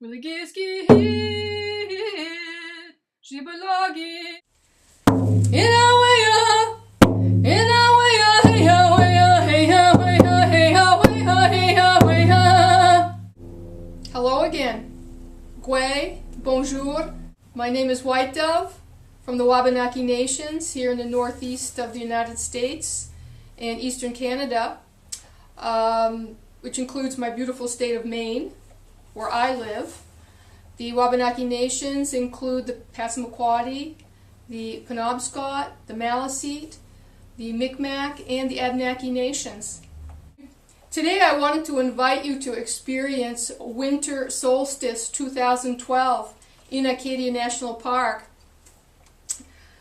Willigiski hit, Shibalogi. Hello again. Gwe, bonjour. My name is WhiteDove from the Wabanaki Nations here in the northeast of the United States and eastern Canada, which includes my beautiful state of Maine, where I live. The Wabanaki Nations include the Passamaquoddy, the Penobscot, the Maliseet, the Micmac, and the Abenaki Nations. Today I wanted to invite you to experience Winter Solstice 2012 in Acadia National Park,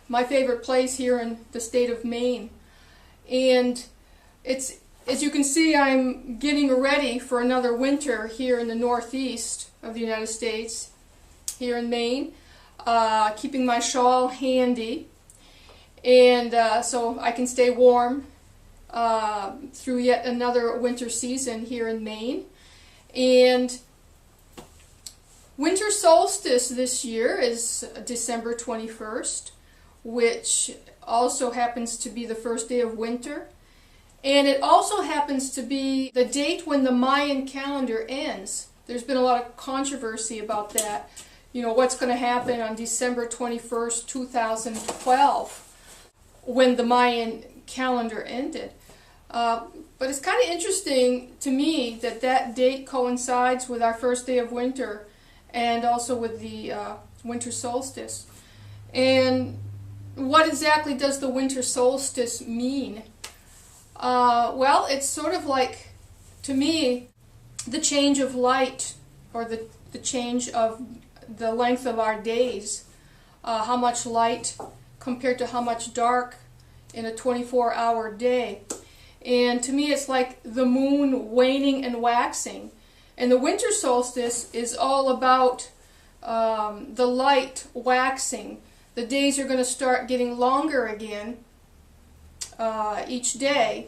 my favorite place here in the state of Maine. And it's, as you can see, I'm getting ready for another winter here in the northeast of the United States, here in Maine, keeping my shawl handy, and so I can stay warm through yet another winter season here in Maine. And winter solstice this year is December 21st, which also happens to be the first day of winter. And it also happens to be the date when the Mayan calendar ends. There's been a lot of controversy about that. You know, what's going to happen on December 21st, 2012, when the Mayan calendar ended. But it's kind of interesting to me that that date coincides with our first day of winter and also with the winter solstice. And what exactly does the winter solstice mean? Well, it's sort of like, to me, the change of light, or the change of the length of our days. How much light compared to how much dark in a 24-hour day. And to me it's like the moon waning and waxing. And the winter solstice is all about the light waxing. The days are going to start getting longer again each day,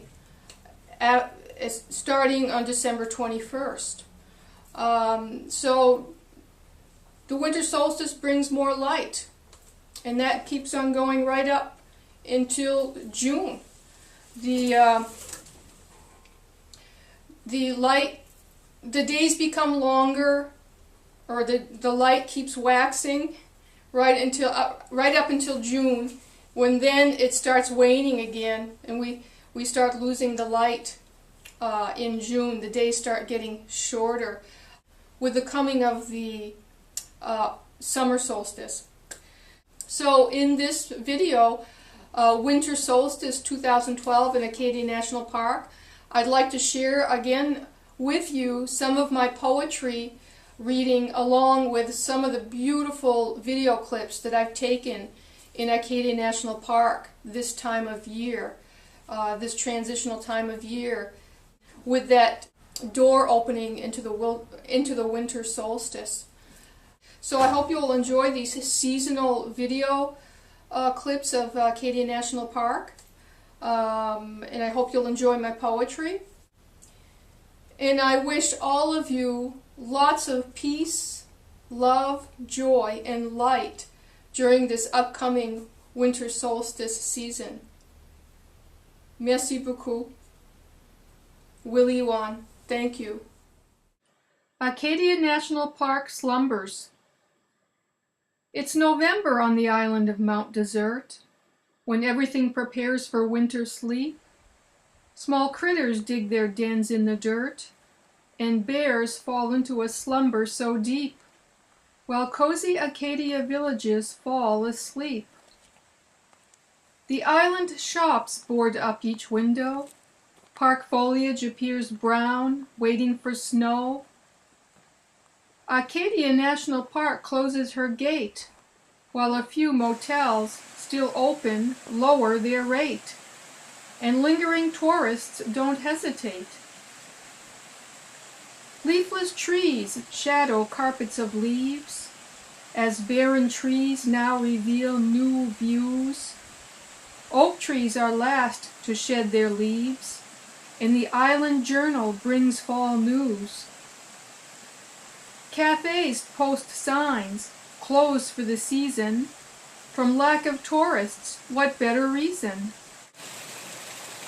starting on December 21st. So the winter solstice brings more light, and that keeps on going right up until June. The days become longer, or the light keeps waxing right up until June, when then it starts waning again, and we start losing the light in June. The days start getting shorter with the coming of the summer solstice. So in this video, Winter Solstice 2012 in Acadia National Park, I'd like to share again with you some of my poetry reading, along with some of the beautiful video clips that I've taken in Acadia National Park this time of year, this transitional time of year, with that door opening into the winter solstice. So I hope you'll enjoy these seasonal video clips of Acadia National Park, and I hope you'll enjoy my poetry. And I wish all of you lots of peace, love, joy, and light during this upcoming winter solstice season. Merci beaucoup. Willie Yuan. Thank you. Acadia National Park slumbers. It's November on the island of Mount Desert, when everything prepares for winter sleep. Small critters dig their dens in the dirt, and bears fall into a slumber so deep, while cozy Acadia villages fall asleep. The island shops board up each window. Park foliage appears brown, waiting for snow. Acadia National Park closes her gate, while a few motels, still open, lower their rate, and lingering tourists don't hesitate. Leafless trees shadow carpets of leaves, as barren trees now reveal new views. Oak trees are last to shed their leaves, and the island journal brings fall news. Cafes post signs, closed for the season. From lack of tourists, what better reason?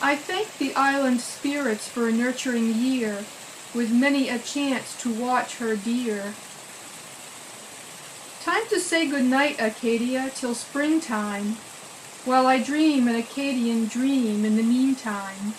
I thank the island spirits for a nurturing year, with many a chance to watch her deer. Time to say goodnight, Acadia, till springtime, while I dream an Acadian dream in the meantime.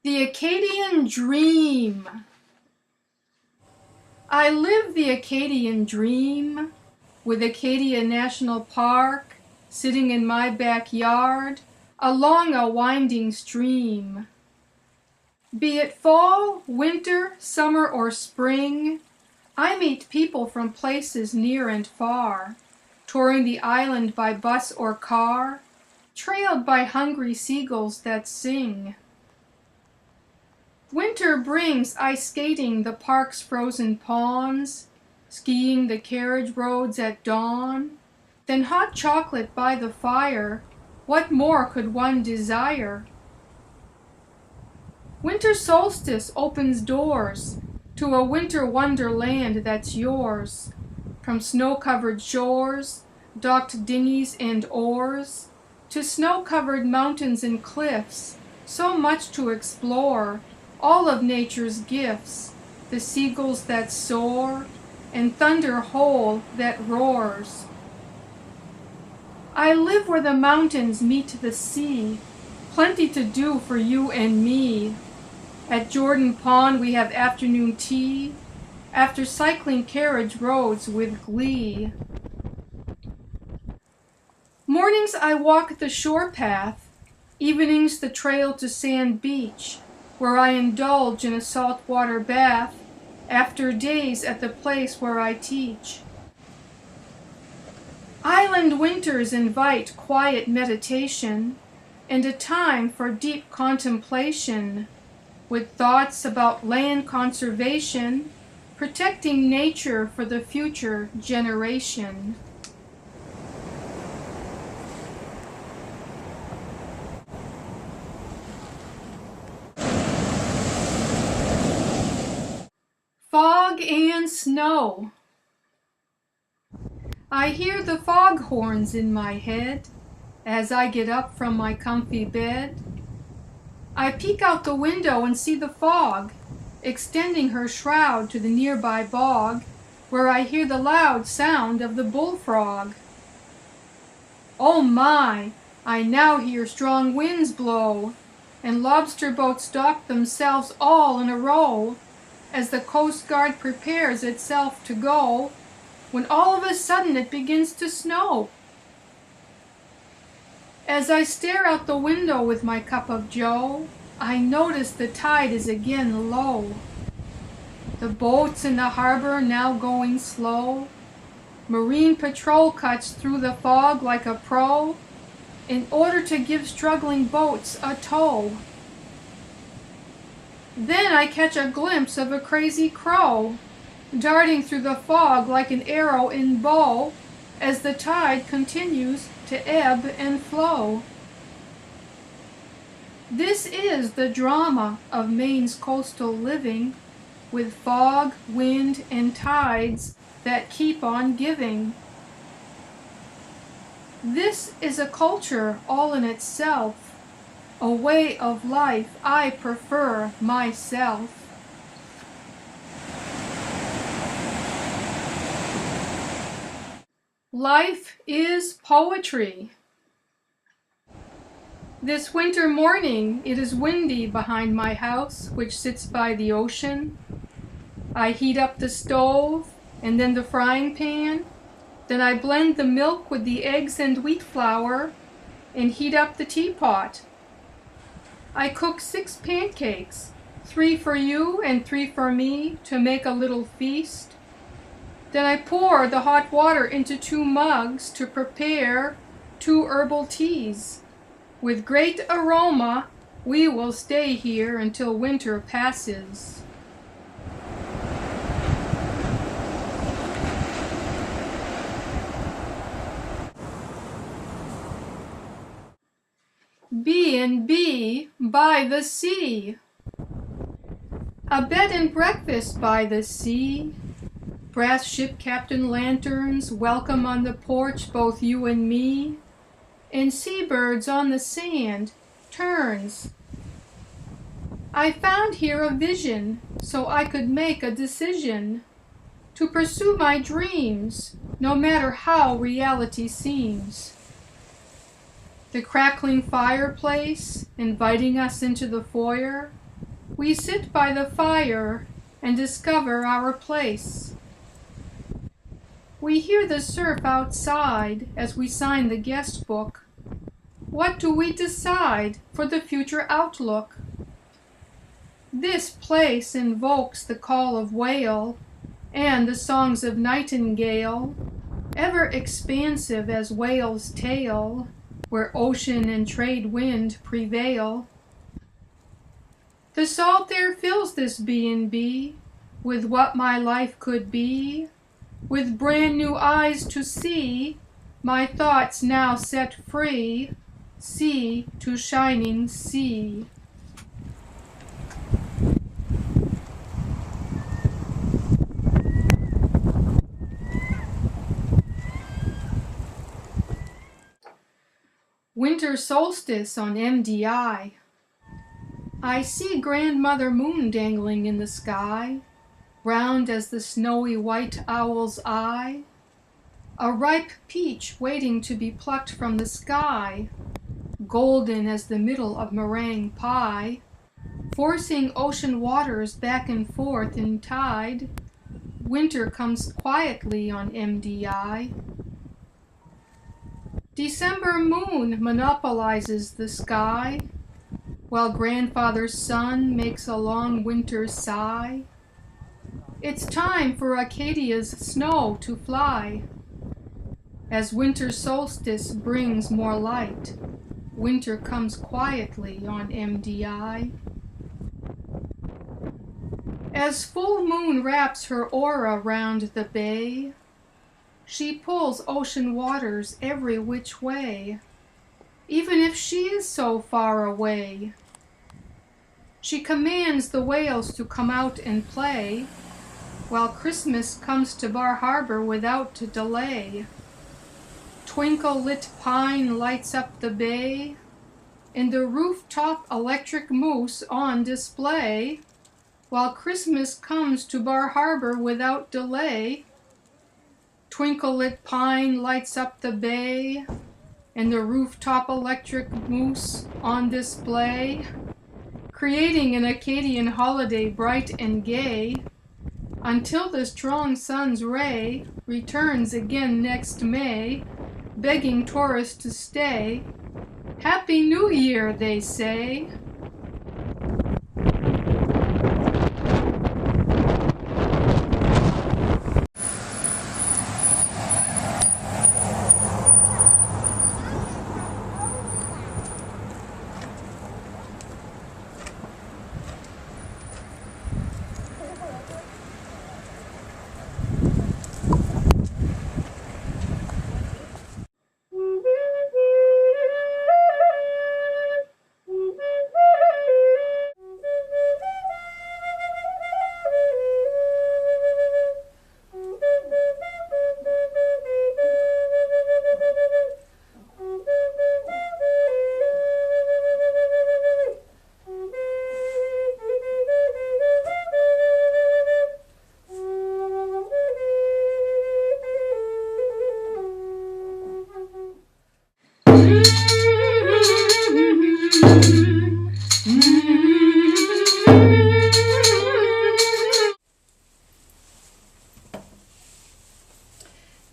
The Acadian Dream. I live the Acadian dream, with Acadia National Park sitting in my backyard along a winding stream. Be it fall, winter, summer, or spring, I meet people from places near and far, touring the island by bus or car, trailed by hungry seagulls that sing. Winter brings ice skating the park's frozen ponds, skiing the carriage roads at dawn, then hot chocolate by the fire. What more could one desire? Winter Solstice opens doors to a winter wonderland that's yours. From snow-covered shores, docked dinghies and oars, to snow-covered mountains and cliffs, so much to explore, all of nature's gifts, the seagulls that soar, and thunder whole that roars. I live where the mountains meet the sea, plenty to do for you and me. At Jordan Pond we have afternoon tea, after cycling carriage roads with glee. Mornings I walk the shore path, evenings the trail to Sand Beach, where I indulge in a saltwater bath after days at the place where I teach. Island winters invite quiet meditation and a time for deep contemplation, with thoughts about land conservation, protecting nature for the future generation. Fog and snow. I hear the foghorns in my head as I get up from my comfy bed. I peek out the window and see the fog extending her shroud to the nearby bog, where I hear the loud sound of the bullfrog. Oh my, I now hear strong winds blow, and lobster boats dock themselves all in a row, as the Coast Guard prepares itself to go, when all of a sudden it begins to snow. As I stare out the window with my cup of joe, I notice the tide is again low. The boats in the harbor now going slow. Marine Patrol cuts through the fog like a pro, in order to give struggling boats a tow. Then I catch a glimpse of a crazy crow, darting through the fog like an arrow in bow, as the tide continues to ebb and flow. This is the drama of Maine's coastal living, with fog, wind, and tides that keep on giving. This is a culture all in itself, a way of life I prefer myself. Life is poetry. This winter morning it is windy behind my house, which sits by the ocean. I heat up the stove and then the frying pan, Then I blend the milk with the eggs and wheat flour and heat up the teapot. I cook 6 pancakes, 3 for you and 3 for me, to make a little feast. Then I pour the hot water into 2 mugs to prepare 2 herbal teas. With great aroma, we will stay here until winter passes. B&B by the sea. A bed and breakfast by the sea. Brass ship captain lanterns welcome on the porch both you and me. And seabirds on the sand, terns. I found here a vision so I could make a decision to pursue my dreams, no matter how reality seems. The crackling fireplace inviting us into the foyer, we sit by the fire and discover our place. We hear the surf outside as we sign the guest book. What do we decide for the future outlook? This place invokes the call of whale and the songs of nightingale, ever expansive as whale's tail, where ocean and trade wind prevail. The salt air fills this B&B with what my life could be, with brand new eyes to see, my thoughts now set free, sea to shining sea. Winter Solstice on MDI. I see Grandmother Moon dangling in the sky, round as the snowy white owl's eye, a ripe peach waiting to be plucked from the sky, golden as the middle of meringue pie, forcing ocean waters back and forth in tide. Winter comes quietly on MDI. December moon monopolizes the sky, while grandfather's sun makes a long winter sigh. It's time for Acadia's snow to fly. As winter solstice brings more light, winter comes quietly on MDI. As full moon wraps her aura round the bay, she pulls ocean waters every which way, even if she is so far away. She commands the whales to come out and play, while Christmas comes to Bar Harbor without delay. Twinkle-lit pine lights up the bay, and the rooftop electric moose on display, while Christmas comes to Bar Harbor without delay. Twinkle-lit pine lights up the bay, and the rooftop electric moose on display, creating an Acadian holiday bright and gay, until the strong sun's ray returns again next May, begging tourists to stay. Happy New Year, they say.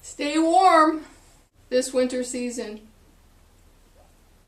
Stay warm. season.